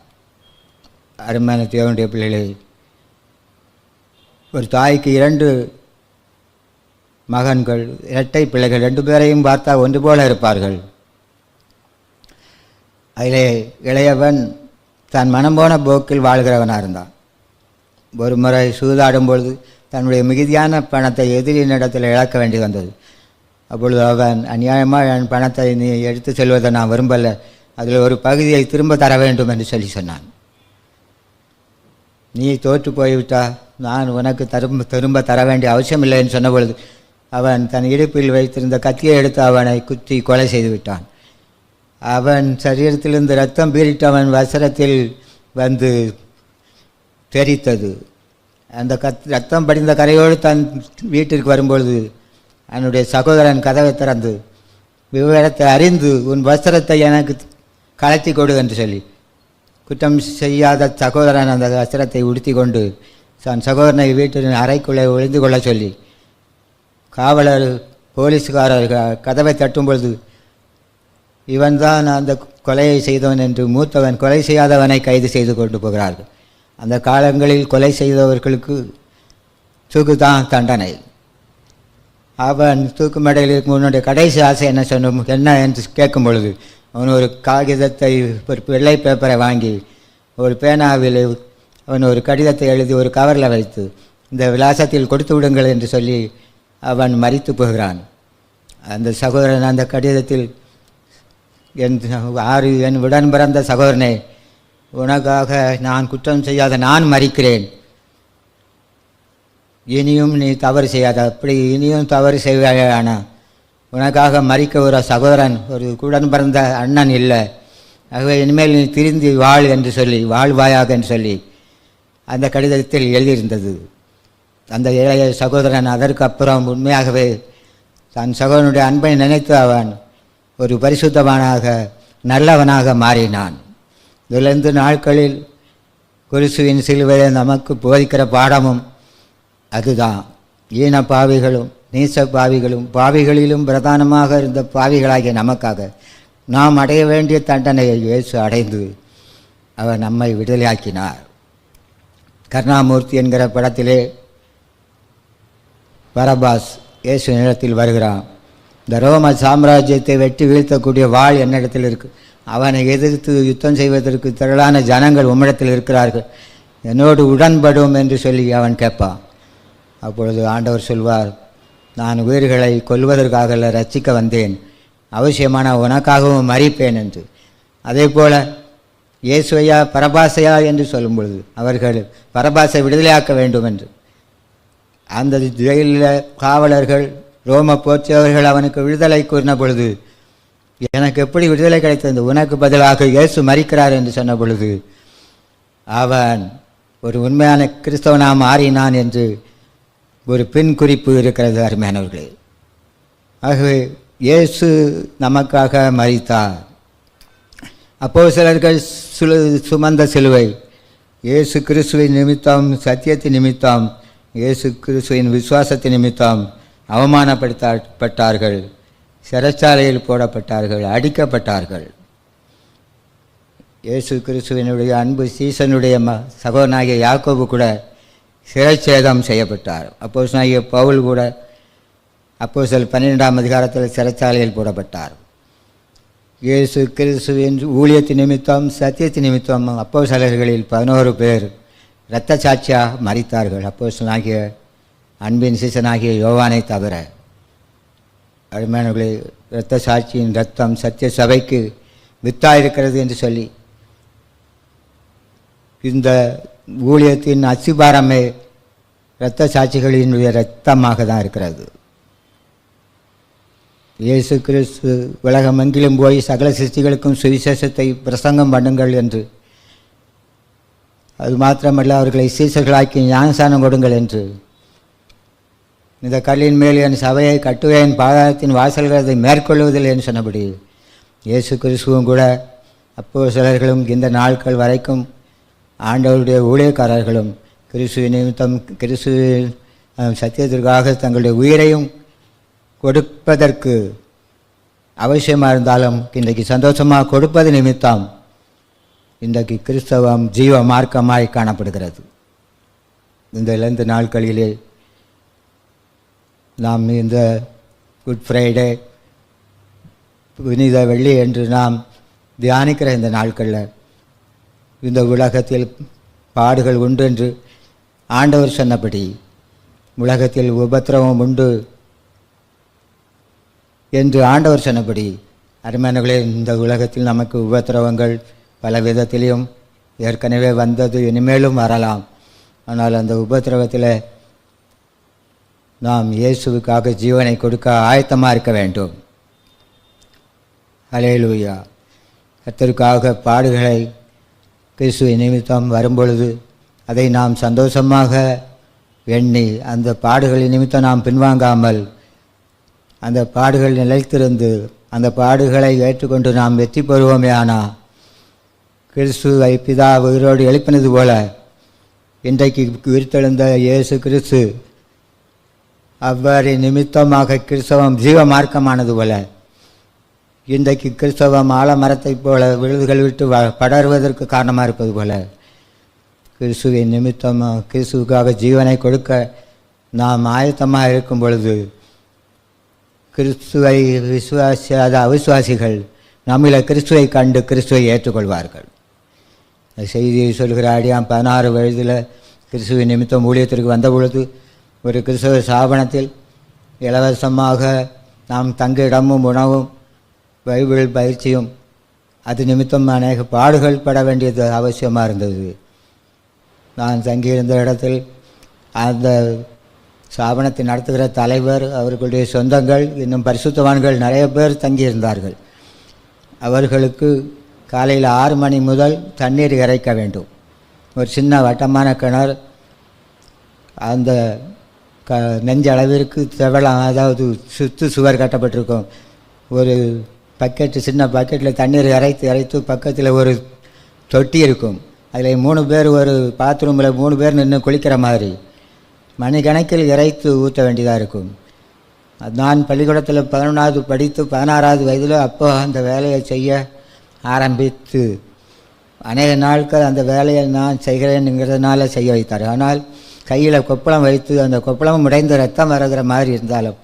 அருமையான தேவனுடைய பிள்ளைகளே, ஒரு தாய்க்கு 2 மகன்கள், இரட்டை பிள்ளைகள், 2 பேரையும் பார்த்தா ஒன்று போல இருப்பார்கள். அதிலே இளையவன் தன் மனம் போன போக்கில் வாழ்கிறவனாக இருந்தான். ஒரு முறை சூதாடும் பொழுது தன்னுடைய மிகுதியான பணத்தை எதிரினிடத்தில் இழக்க வேண்டி வந்தது. அப்பொழுது அவன், அநியாயமாக என் பணத்தை நீ எடுத்து செல்வதை நான் விரும்பலை, அதில் ஒரு பகுதியை திரும்ப தர வேண்டும் என்று சொல்லி சொன்னான். நீ தோற்று போய்விட்டா நான் உனக்கு திரும்ப தர வேண்டிய அவசியம் இல்லைன்னு சொன்ன பொழுது அவன் தன் இடுப்பில் வைத்திருந்த கத்தியை எடுத்து அவனை குத்தி கொலை செய்து விட்டான். அவன் சரீரத்திலிருந்து ரத்தம் பீறிட்டு அவன் வசரத்தில் வந்து தெரித்தது. அந்த ரத்தம் படிந்த கரையோடு தன் வீட்டிற்கு வரும்பொழுது அவனுடைய சகோதரன் கதவை திறந்து விவரத்தை அறிந்து உன் வஸ்திரத்தை எனக்கு கலத்தி கொடு என்று சொல்லி, குற்றம் செய்யாத சகோதரன் அந்த வஸ்திரத்தை உடுத்தி கொண்டு தன் சகோதரனை வீட்டின் அறைக்குள்ளே ஒளிந்து கொள்ள சொல்லி காவலர் போலீஸ்காரர்கள் கதவை தட்டும் பொழுது இவன்தான் அந்த கொலையை செய்தவன் என்று மூத்தவன் கொலை செய்யாதவனை கைது செய்து கொண்டு போகிறார்கள். அந்த காலங்களில் கொலை செய்தவர்களுக்கு தூக்குதான் தண்டனை. அவன் தூக்கு மேடையில் இருக்கும் உன்னுடைய கடைசி ஆசை என்ன என்று கேட்கும் பொழுது அவன் ஒரு காகிதத்தை, ஒரு வெள்ளை பேப்பரை வாங்கி ஒரு பேனாவில் அவன் ஒரு கடிதத்தை எழுதி ஒரு கவரில் வைத்து இந்த விலாசத்தில் கொடுத்து விடுங்கள் என்று சொல்லி அவன் மரித்து போகிறான். அந்த சகோதரன் அந்த கடிதத்தில், என் உடன் பிறந்த சகோதரனே, உனக்காக நான் குற்றம் செய்யாத நான் மரிக்கிறேன், இனியும் நீ தவறு செய்யாத, அப்படி இனியும் தவறு செய்வாயானா உனக்காக மரிக்க ஒரு சகோதரன், ஒரு உடன் பிறந்த அண்ணன் இல்லை, ஆகவே இனிமேல் நீ திருந்தி வாழ் என்று சொல்லி, வாழ்வாயாக என்று சொல்லி அந்த கடிதத்தில் எழுதியிருந்தது. அந்த இளைய சகோதரன் அதற்கு அப்புறம் உண்மையாகவே தன் சகோதரனுடைய அன்பை நினைத்து அவன் ஒரு பரிசுத்தவானாக நல்லவனாக மாறினான். இதிலிருந்து நாட்களில் கிறிஸ்துவின் சிலுவையில் நமக்கு போதிக்கிற பாடமும் அதுதான். ஈன பாவிகளும் நீச பாவிகளும் பாவிகளிலும் பிரதானமாக இருந்த பாவிகளாகிய நமக்காக நாம் அடைய வேண்டிய தண்டனையை இயேசு அடைந்து அவர் நம்மை விடுதலையாக்கினார். கருணாமூர்த்தி என்கிற படத்திலே பரபாஸ் இயேசு நிலத்தில் வருகிறான். இந்த ரோம சாம்ராஜ்யத்தை வெட்டி வீழ்த்தக்கூடிய வாள் என்னிடத்தில் இருக்குது, அவனை எதிர்த்து யுத்தம் செய்வதற்கு திரளான ஜனங்கள் உம்மிடத்தில் இருக்கிறார்கள், என்னோடு உடன்படும் என்று சொல்லி அவன் கேட்பான். அப்பொழுது ஆண்டவர் சொல்வார், நான் உயிர்களை கொல்வதற்காக ரட்சிக்க வந்தேன், அவசியமான உனக்காகவும் மரிப்பேன் என்று. அதே போல் இயேசுவையா பரபாசையா என்று சொல்லும் பொழுது அவர்கள் பரபாசை விடுதலையாக்க வேண்டும் என்று அந்த ஜெயிலில் காவலர்கள் ரோம போற்றவர்கள் அவனுக்கு விடுதலை கூறின பொழுது, எனக்கு எப்படி விடுதலை கிடைத்தது, உனக்கு பதிலாக இயேசு மரிக்கிறார் என்று சொன்ன பொழுது அவன் ஒரு உண்மையான கிறிஸ்தவனாக மாறினான் என்று ஒரு பின் குறிப்பு இருக்கிறது அருமையானவர்களே. ஆகவே இயேசு நமக்காக மரித்தார். அப்போஸ்தலர்கள் சுமந்த சிலுவை இயேசு கிறிஸ்துவின் நிமித்தம், சத்தியத்தின் நிமித்தம், இயேசு கிறிஸ்துவின் விசுவாசத்தின் நிமித்தம் அவமானப்படுத்தப்பட்டார்கள், சிறைச்சாலையில் போடப்பட்டார்கள், அடிக்கப்பட்டார்கள். இயேசு கிறிஸ்துவினுடைய அன்பு சீசனுடைய சகோதரனாகிய யாக்கோபு கூட சிறைச்சேதம் செய்யப்பட்டார். அப்போஸ்தலனாகிய பவுல் கூட அப்போஸ்தலர் 12ஆம் அதிகாரத்தில் சிறைச்சாலையில் போடப்பட்டார். இயேசு கிறிஸ்துவின் ஊழியத்தின் நிமித்தம், சத்தியத்தின் நிமித்தம் அப்போஸ்தலர்களில் 11 பேர் இரத்த சாட்சியாக மரித்தார்கள். அப்போஸ்தலனாகிய அன்பின் சீசனாகிய யோவானை தவிர. அருமையானவர்களே, இரத்த சாட்சியின் இரத்தம் சத்திய சபைக்கு வித்தாயிருக்கிறது என்று சொல்லி இந்த ஊழியத்தின் அசிபாரமே இரத்த சாட்சிகளினுடைய இரத்தமாக தான் இருக்கிறது. இயேசு கிறிஸ்து உலகமெங்கிலும் போய் சகல சிருஷ்டிகளுக்கும் சுவிசேஷத்தை பிரசங்கம் பண்ணுங்கள் என்று, அது மாத்திரமல்ல அவர்களை சீசர்களாக்கி ஞானசானம் கொடுங்கள் என்று, இந்த கல்லின் மேல் என் சபையை கட்டுவேன், பாதாளத்தின் வாசல்கள் அதை மேற்கொள்வதில்லை என்று சொன்னபடி இயேசு கிறிஸ்துவும் கூட அப்போஸ்தலர்களும் இந்த நாட்கள் வரைக்கும் ஆண்டவருடைய ஊழியக்காரர்களும் கிறிஸ்துவ நிமித்தம் கிறிஸ்துவின் சத்தியத்திற்காக தங்களுடைய உயிரையும் கொடுப்பதற்கு அவசியமாக இருந்தாலும் இன்றைக்கு சந்தோஷமாக கொடுப்பது நிமித்தம் இன்றைக்கு கிறிஸ்தவம் ஜீவ மார்க்கமாய் காணப்படுகிறது. இந்த 2 நாட்களிலே நாம் இந்த குட் ஃப்ரைடே புனித வெள்ளி என்று நாம் தியானிக்கிற இந்த நாட்களில் இந்த உலகத்தில் பாடுகள் உண்டு என்று ஆண்டவர் சொன்னபடி உலகத்தில் உபத்திரவம் உண்டு என்று ஆண்டவர் சொன்னபடி அருமையானவர்களே, இந்த உலகத்தில் நமக்கு உபத்திரவங்கள் பல விதத்திலையும் ஏற்கனவே வந்தது, இனிமேலும் வரலாம். ஆனால் அந்த உபத்திரவத்தில் நாம் இயேசுவுக்காக ஜீவனை கொடுக்க ஆயத்தமாக இருக்க வேண்டும். அல்லேலூயா. கர்த்தருக்காக பாடுகளை கிறிஸ்துவை நிமித்தம் வரும்பொழுது அதை நாம் சந்தோஷமாக எண்ணி அந்த பாடுகளின் நிமித்தம் நாம் பின்வாங்காமல் அந்த பாடுகள் நிலைத்திருந்து அந்த பாடுகளை ஏற்றுக்கொண்டு நாம் வெற்றி பெறுவோமே. ஆனால் கிறிஸ்துவை பிதா உயிரோடு எழுப்பினது போல இன்றைக்கு உயிர்த்தெழுந்த இயேசு கிறிஸ்து அவ்வாறு நிமித்தமாக கிறிஸ்தவம் ஜீவ மார்க்கமானது போல இன்றைக்கு கிறிஸ்தவம் ஆலமரத்தைப் போல விழுதுகள் விட்டு படர்வதற்கு காரணமாக இருப்பது போல கிறிஸ்துவின் நிமித்தமாக கிறிஸ்துவுக்காக ஜீவனை கொடுக்க நாம் ஆயத்தமாக இருக்கும் பொழுது கிறிஸ்துவை விசுவாசியாத அவிசுவாசிகள் நம்மள கிறிஸ்துவை கண்டு கிறிஸ்துவை ஏற்றுக்கொள்வார்கள். செய்தியை சொல்கிற அடியான் 16 வயதில் கிறிஸ்துவின் நிமித்தம் ஊழியத்திற்கு வந்த பொழுது ஒரு கிறிஸ்தவ ஸ்தாபனத்தில் இலவசமாக நாம் தங்க இடமும் உணவும் பைபிள் பயிற்சியும் அது நிமித்தம் அநேக பாடுகள் பட வேண்டியது அவசியமாக இருந்தது. நான் தங்கியிருந்த இடத்தில் அந்த ஸ்தாபனத்தை நடத்துகிற தலைவர், அவர்களுடைய சொந்தங்கள், இன்னும் பரிசுத்தவான்கள் நிறைய பேர் தங்கியிருந்தார்கள். அவர்களுக்கு காலையில் 6 மணி முதல் தண்ணீர் இறைக்க வேண்டும். ஒரு சின்ன வட்டமான கிணறு, அந்த நெஞ்சளவிற்கு செவலம், அதாவது சுற்று சுவர் கட்டப்பட்டிருக்கும். ஒரு பக்கெட்டு, சின்ன பக்கெட்டில் தண்ணீர் இறைத்து பக்கத்தில் ஒரு தொட்டி இருக்கும். அதில் 3 பேர், ஒரு பாத்ரூமில் 3 பேர் நின்று குளிக்கிற மாதிரி மணிக்கணக்கில் இறைத்து ஊற்ற வேண்டியதாக இருக்கும். நான் பள்ளிக்கூடத்தில் 11வது படித்து 16வது வயதில் அப்போ அந்த வேலையை செய்ய ஆரம்பித்து அநேக நாட்கள் அந்த வேலையை நான் செய்கிறேன்ங்கிறதுனால செய்ய வைத்தார். ஆனால் கையில் கொப்பளம் வைத்து அந்த கொப்பளம் உடைந்து ரத்தம் வருகிற மாதிரி இருந்தாலும்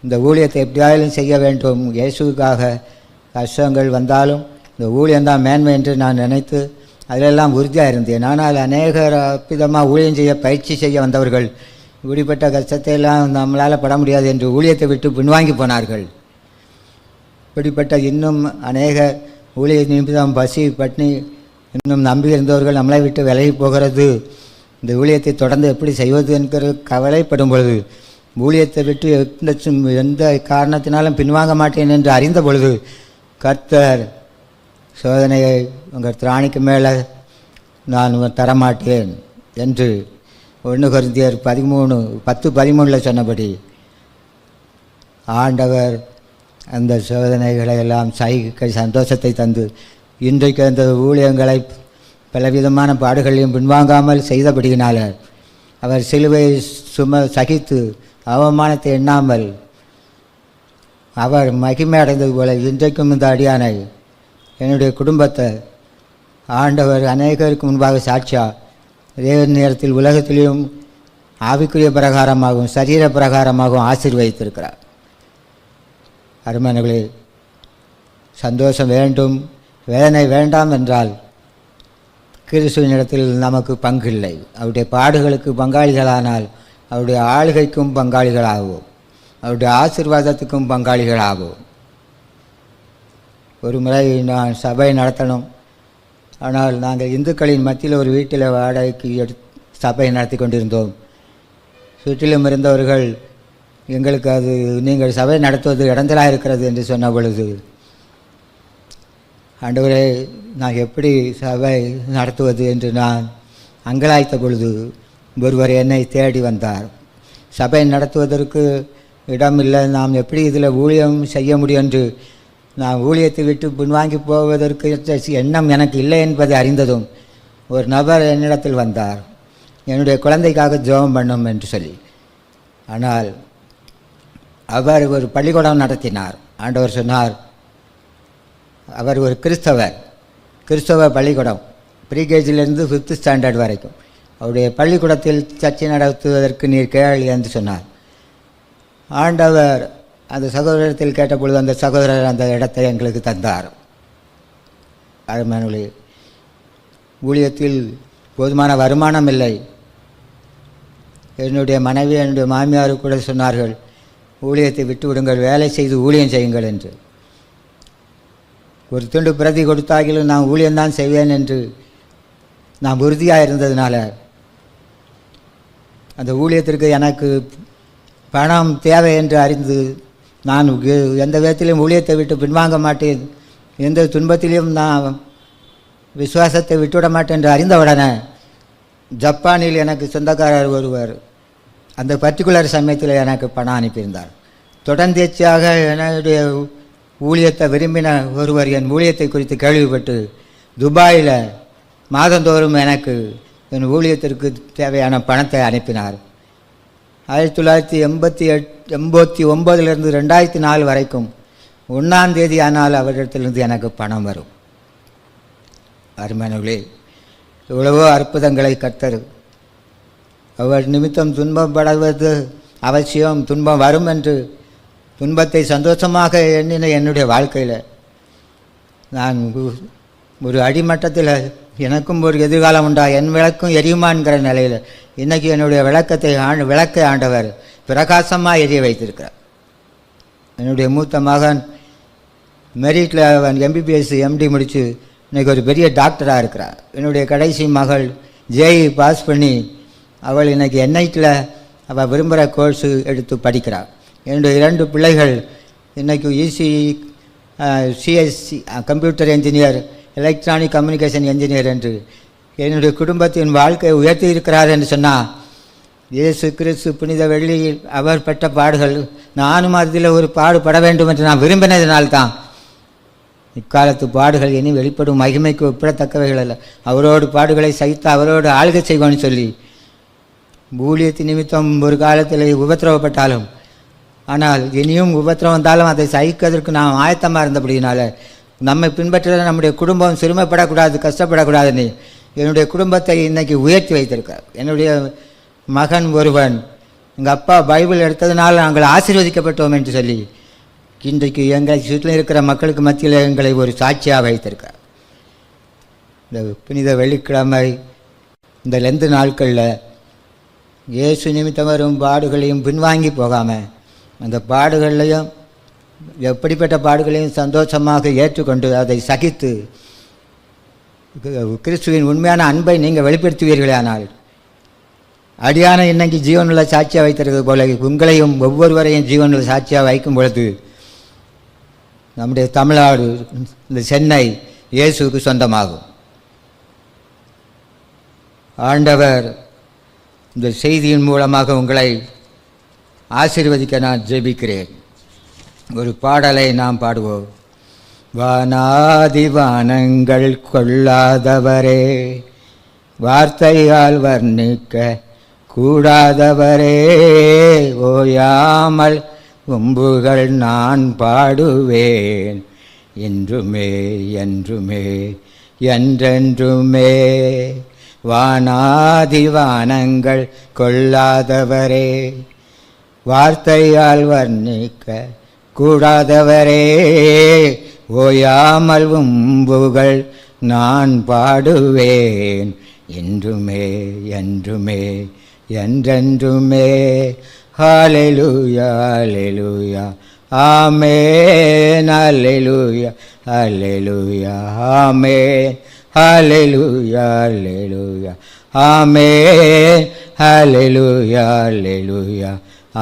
இந்த ஊழியத்தை எப்படியாலும் செய்ய வேண்டும், இயேசுவுக்காக கஷ்டங்கள் வந்தாலும் இந்த ஊழியம்தான் மேன்மை என்று நான் நினைத்து அதிலெல்லாம் உறுதியாக இருந்தேன். ஆனால் அநேக விதமாக ஊழியம் செய்ய பயிற்சி செய்ய வந்தவர்கள் இப்படிப்பட்ட கஷ்டத்தை எல்லாம் நம்மளால் பட முடியாது என்று ஊழியத்தை விட்டு பின்வாங்கி போனார்கள். இப்படிப்பட்ட இன்னும் அநேக ஊழிய நிமித்தம் பசி பட்னி இன்னும் நம்பி இருந்தவர்கள் நம்மளை விட்டு விலகி போகிறது. இந்த ஊழியத்தை தொடர்ந்து எப்படி செய்வது என்கிற கவலைப்படும் பொழுது, ஊழியத்தை விட்டு எந்த காரணத்தினாலும் பின்வாங்க மாட்டேன் என்று அறிந்த பொழுது கர்த்தர் சோதனையை உங்கள் திராணிக்கு மேலே நான் தரமாட்டேன் என்று 1 கொரிந்தியர் 10:13 சொன்னபடி ஆண்டவர் அந்த சோதனைகளை எல்லாம் சகிக்க சந்தோஷத்தை தந்து இன்றைக்கு அந்த ஊழியங்களை பலவிதமான பாடுகளையும் பின்வாங்காமல் செய்தபடியினால் அவர் சிலுவை சகித்து அவமானத்தை எண்ணாமல் அவர் மகிமை அடைந்தது போல இன்றைக்கும் இந்த அடியானை, என்னுடைய குடும்பத்தை ஆண்டவர் அநேகருக்கு முன்பாக சாட்சியா அதே நேரத்தில் உலகத்திலையும் ஆவிக்குரிய பிரகாரமாகவும் சரீர பிரகாரமாகவும் ஆசீர்வதித்திருக்கிறார். அருமையானவர்களே, சந்தோஷம் வேண்டும், வேதனை வேண்டாம் என்றால் கிறிஸ்துவினிடத்தில் நமக்கு பங்கு இல்லை. அவருடைய பாடுகளுக்கு பங்காளிகளானால் அவருடைய ஆளுகைக்கும் பங்காளிகளாகும், அவருடைய ஆசீர்வாதத்துக்கும் பங்காளிகளாகும். ஒரு முறை நான் சபை நடத்தணும். ஆனால் நாங்கள் இந்துக்களின் மத்தியில் ஒரு வீட்டில் வாடகைக்கு சபை நடத்தி கொண்டிருந்தோம். சுற்றிலும் இருந்தவர்கள் எங்களுக்கு அது நீங்கள் சபை நடத்துவது இடைஞ்சலாக இருக்கிறது என்று சொன்ன பொழுது, ஆண்டவரே நான் எப்படி சபை நடத்துவது என்று நான் அங்கலாய்த்த பொழுது ஒருவர் என்னை தேடி வந்தார். சபை நடத்துவதற்கு இடமில்லை, நாம் எப்படி இதில் ஊழியம் செய்ய முடியும் என்று நான் ஊழியத்தை விட்டு பின்வாங்கி போவதற்கு எண்ணம் எனக்கு இல்லை என்பதை அறிந்ததும் ஒரு நபர் என்னிடத்தில் வந்தார், என்னுடைய குழந்தைக்காக ஜெபம் பண்ணும் என்று சொல்லி. ஆனால் அவர் ஒரு பள்ளிக்கூடம் நடத்தினார். ஆண்டவர் சொன்னார், அவர் ஒரு கிறிஸ்தவ பள்ளிக்கூடம், ப்ரீகேஜிலிருந்து 5th ஸ்டாண்டர்ட் வரைக்கும் அவருடைய பள்ளிக்கூடத்தில் சர்ச்சை நடத்துவதற்கு நீர் கேள் என்று சொன்னார். ஆண்டவர் அந்த சகோதரத்தில் கேட்டபொழுது அந்த சகோதரர் அந்த இடத்தை எங்களுக்கு தந்தார். அருமையானவர்களே, ஊழியத்தில் போதுமான வருமானம் இல்லை. என்னுடைய மனைவி என்னுடைய மாமியார் கூட சொன்னார்கள், ஊழியத்தை விட்டு விடுங்கள், வேலை செய்து ஊழியம் செய்யுங்கள் என்று. ஒரு துண்டு பிரதி கொடுத்தாகிலும் நான் ஊழியம்தான் செய்வேன் என்று நான் உறுதியாக இருந்ததுனால அந்த ஊழியத்திற்கு எனக்கு பணம் தேவை என்று அறிந்து நான் எந்த விதத்திலும் ஊழியத்தை விட்டு பின்வாங்க மாட்டேன், எந்த துன்பத்திலையும் நான் விசுவாசத்தை விட்டுவிட மாட்டேன் என்று அறிந்தவுடனே ஜப்பானில் எனக்கு சொந்தக்காரர் ஒருவர் அந்த பர்டிகுலர் சமயத்தில் எனக்கு பணம் அனுப்பியிருந்தார். தொடர்ந்தேர்ச்சியாக என்னுடைய ஊழியத்தை விரும்பின ஒருவர் என் ஊழியத்தை குறித்து கேள்விப்பட்டு துபாயில் மாதந்தோறும் எனக்கு என் ஊழியத்திற்கு தேவையான பணத்தை அனுப்பினார். 1989 2004 வரைக்கும் 1ஆம் தேதி ஆனால் அவரிடத்திலிருந்து எனக்கு பணம் வரும். அருமையானவர்களே, எவ்வளவோ அற்புதங்களை கர்த்தர் அவர் நிமித்தம் துன்பப்படுவது அவசியம், துன்பம் வரும் என்று துன்பத்தை சந்தோஷமாக எண்ணின என்னுடைய வாழ்க்கையில் நான் ஒரு அடிமட்டத்தில் எனக்கும் ஒரு எதிர்காலம் உண்டா, என் விளக்கும் எரியுமான்கிற நிலையில் இன்றைக்கி என்னுடைய விளக்கை ஆண்டவர் பிரகாசமாக எரிய வைத்திருக்கிறார். என்னுடைய மூத்த மகன் மெரிட்டில் அவன் MBBS MD முடித்து இன்றைக்கி ஒரு பெரிய டாக்டராக இருக்கிறார். என்னுடைய கடைசி மகள் JEE பாஸ் பண்ணி அவள் இன்றைக்கி NITயில் அவள் விரும்புகிற கோர்ஸு எடுத்து படிக்கிறாள். என்னுடைய 2 பிள்ளைகள் இன்றைக்கி CSC computer engineer, electronic communication engineer என்று என்னுடைய குடும்பத்தின் வாழ்க்கையை உயர்த்தி இருக்கிறார் என்று சொன்னால் இயேசு கிறிஸ்து புனித வெள்ளியில் அவர் பெற்ற பாடுகள் நானும் அதில் ஒரு பாடுபட வேண்டும் என்று நான் விரும்பினதினால்தான் இக்காலத்து பாடுகள் இனி வெளிப்படும் மகிமைக்கு ஒப்பிடத்தக்கவைகள் அல்ல. அவரோடு பாடுகளை சகித்து அவரோடு ஆளுகை செய்வோன்னு சொல்லி ஊழியத்தின் நிமித்தம் ஒரு காலத்தில் உபத்திரவப்பட்டாலும், ஆனால் இனியும் உபத்திரம் வந்தாலும் அதை சகிக்கிறதுக்கு நாம் ஆயத்தமாக இருந்தபடினால நம்மை பின்பற்ற நம்முடைய குடும்பம் சிறுமைப்படக்கூடாது, கஷ்டப்படக்கூடாதுன்னு என்னுடைய குடும்பத்தை இன்றைக்கி உயர்த்தி வைத்திருக்கார். என்னுடைய மகன் ஒருவன் எங்கள் அப்பா பைபிள் எடுத்ததுனால நாங்கள் ஆசீர்வதிக்கப்பட்டோம் என்று சொல்லி இன்றைக்கு எங்களை சுற்றிலும் இருக்கிற மக்களுக்கு மத்தியில் எங்களை ஒரு சாட்சியாக வைத்திருக்கார். இந்த புனித வெள்ளிக்கிழமை இந்த லெந்து நாட்களில் இயேசு நிமித்தம் வரும் பாடுகளையும் பின்வாங்கி போகாமல் அந்த பாடுகளையும் எப்படிப்பட்ட பாடுகளையும் சந்தோஷமாக ஏற்றுக்கொண்டு அதை சகித்து கிறிஸ்துவின் உண்மையான அன்பை நீங்கள் வெளிப்படுத்துவீர்களே, ஆனால் அடியான இன்னைக்கு ஜீவனுள்ள சாட்சியாக வைத்திருக்கிறது போல உங்களையும் ஒவ்வொருவரையும் ஜீவனுள்ள சாட்சியாக வைக்கும் பொழுது நம்முடைய தமிழ்நாடு, இந்த சென்னை இயேசுவுக்கு சொந்தமாகும். ஆண்டவர் இந்த செய்தியின் மூலமாக உங்களை ஆசீர்வதிக்க நான் ஜெபிக்கிறேன். ஒரு பாடலை நாம் பாடுவோம். வானாதி வானங்கள் கொள்ளாதவரே, வார்த்தையால் வர்ணிக்க கூடாதவரே, ஓயாமல் உம்புகள் நான் பாடுவேன் என்றுமே என்றுமே என்றென்றுமே. வானாதி வானங்கள் கொள்ளாதவரே, வார்த்தையால் வர்ணிக்க கூடாதவரே, ஓயாமல் உம்புகள் நான் பாடுவேன் என்றுமே என்றுமே என்றென்றுமே. ஹல்லேலூயா ஹல்லேலூயா ஆமென். அல்லேலூயா அல்லேலூயா ஆமென். அல்லேலூயா அல்லேலூயா ஆமென். அல்லேலூயா அல்லேலூயா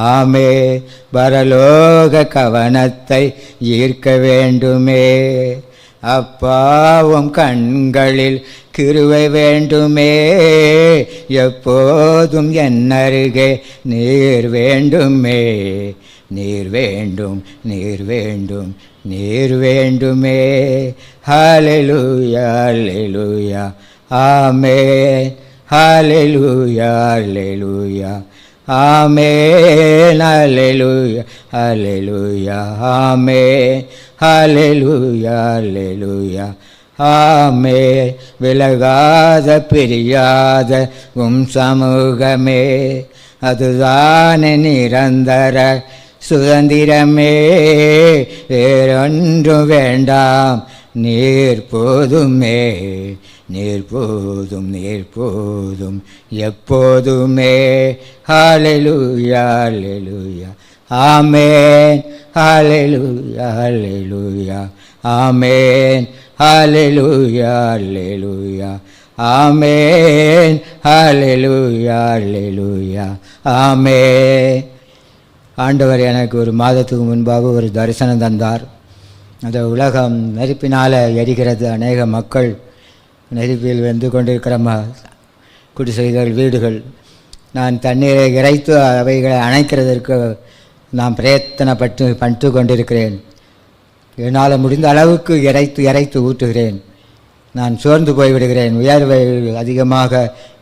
ஆமென். பரலோக கவனத்தை ஈர்க்க வேண்டுமே, அப்பாவும் கண்களில் கிருபை வேண்டுமே, எப்போதும் என்னருகே நீர் வேண்டுமே, நீர் வேண்டும் நீர் வேண்டும் நீர் வேண்டுமே. ஹல்லேலூயா அல்லேலூயா ஆமென். ஹல்லேலூயா அல்லேலூயா ஆமென். அல்லேலூயா அல்லேலூயா ஆமென். ஹல்லேலூயா அல்லேலூயா ஆமென். விலகாத பிரியாத சமூகமே, அதுதானே நிரந்தர சுதந்திரமே, வேறொன்றும் வேண்டாம் நீர் போதுமே, நீர் போதும் நீர் போதும் எப்போதுமே. ஹல்லேலூயா அல்லேலூயா ஆமென். ஹல்லேலூயா அல்லேலூயா ஆமென். ஹல்லேலூயா அல்லேலூயா ஆமென். ஹல்லேலூயா அல்லேலூயா ஆமென். ஆண்டவர் எனக்கு ஒரு மாதத்துக்கு முன்பாக ஒரு தரிசனம் தந்தார். அந்த உலகம் நெருப்பினால் எரிகிறது. அநேக மக்கள் நெருப்பில் வெந்து கொண்டிருக்கிற குடிசைகள், வீடுகள். நான் தண்ணீரை இறைத்து அவைகளை அணைக்கிறதற்கு நான் பிரயத்தனப்பட்டு கொண்டிருக்கிறேன். என்னால் முடிந்த அளவுக்கு இறைத்து ஊற்றுகிறேன். நான் சோர்ந்து போய்விடுகிறேன். வியர்வை அதிகமாக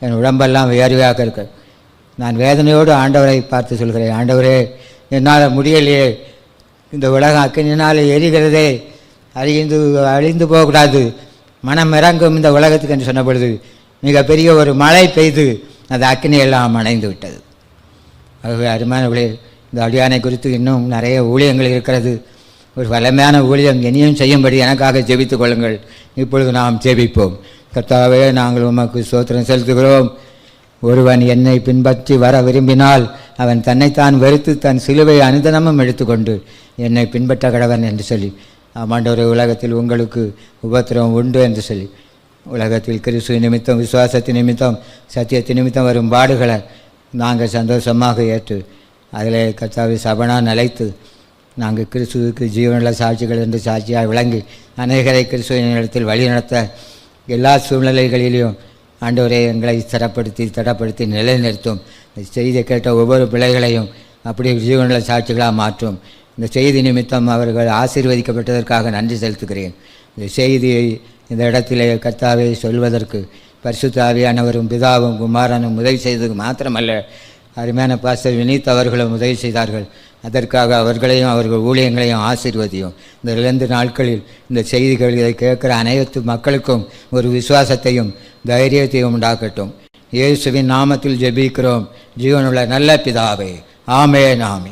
என் உடம்பெல்லாம் வியர்வையாக இருக்கு. நான் வேதனையோடு ஆண்டவரை பார்த்து சொல்கிறேன், ஆண்டவரே என்னால் முடியலையே, இந்த உலகம் அக்கினினால் எரிகிறதே, அழிந்து போகக்கூடாது, மனம் இறங்கும் இந்த உலகத்துக்கு என்று சொன்ன பொழுது மிகப்பெரிய ஒரு மழை பெய்து அந்த அக்கினியெல்லாம் அணைந்து விட்டது. ஆகவே அருமையானவர்களே, இந்த அடியானை குறித்து இன்னும் நிறைய ஊழியங்கள் இருக்கிறது. ஒரு வல்லமையான ஊழியம் இனியும் செய்யும்படி எனக்காக ஜெபித்துக் கொள்ளுங்கள். இப்பொழுது நாம் ஜெபிப்போம். கர்த்தாவே, நாங்கள் உமக்கு ஸ்தோத்திரம் செலுத்துகிறோம். ஒருவன் என்னை பின்பற்றி வர விரும்பினால் அவன் தன்னைத்தான் வெறுத்து தன் சிலுவை அனுதினமும் எடுத்துக்கொண்டு என்னை பின்பற்ற கடவன் என்று சொல்லி, ஆமாண்டவரே, உலகத்தில் உங்களுக்கு உபத்திரவம் உண்டு என்று சொல்லி, உலகத்தில் கிறிஸ்து நிமித்தம், விசுவாசத்தின் நிமித்தம், சத்தியத்தின் நிமித்தம் வரும் பாடுகளை நாங்கள் சந்தோஷமாக ஏற்று அதிலே கர்த்தாவே சபனா நிலைத்து நாங்கள் கிறிஸ்துவுக்கு ஜீவனுள்ள சாட்சிகள் என்று சாட்சியாக விளங்கி அநேகரை கிறிஸ்துவின் இடத்தில் வழி நடத்த எல்லா சூழ்நிலைகளிலும் ஆண்டவரே எங்களை தடப்படுத்தி நிலைநிறுத்தும். இந்த செய்தியை கேட்ட ஒவ்வொரு பிள்ளைகளையும் அப்படியே ஜீவனுள்ள சாட்சிகளாக மாற்றும். இந்த செய்தி நிமித்தம் அவர்கள் ஆசீர்வதிக்கப்பட்டதற்காக நன்றி செலுத்துகிறேன். இந்த செய்தியை இந்த இடத்திலே கர்த்தாவே சொல்வதற்கு பரிசுத்த ஆவியானவரும் பிதாவும் குமாரனும் உதவி செய்தது மாத்திரமல்ல, அருமையான பாஸ்டர் வினீத் அவர்களும் உதவி செய்தார்கள். அதற்காக அவர்களையும் அவர்கள் ஊழியங்களையும் ஆசீர்வதியும். இந்த 2 நாட்களில் இந்த செய்திகள் இதை கேட்குற அனைத்து மக்களுக்கும் ஒரு விசுவாசத்தையும் தைரியத்தையும் உண்டாக்கட்டும். இயேசுவின் நாமத்தில் ஜெபிக்கிறோம் ஜீவனுள்ள நல்ல பிதாவே. ஆமென் ஆமென்.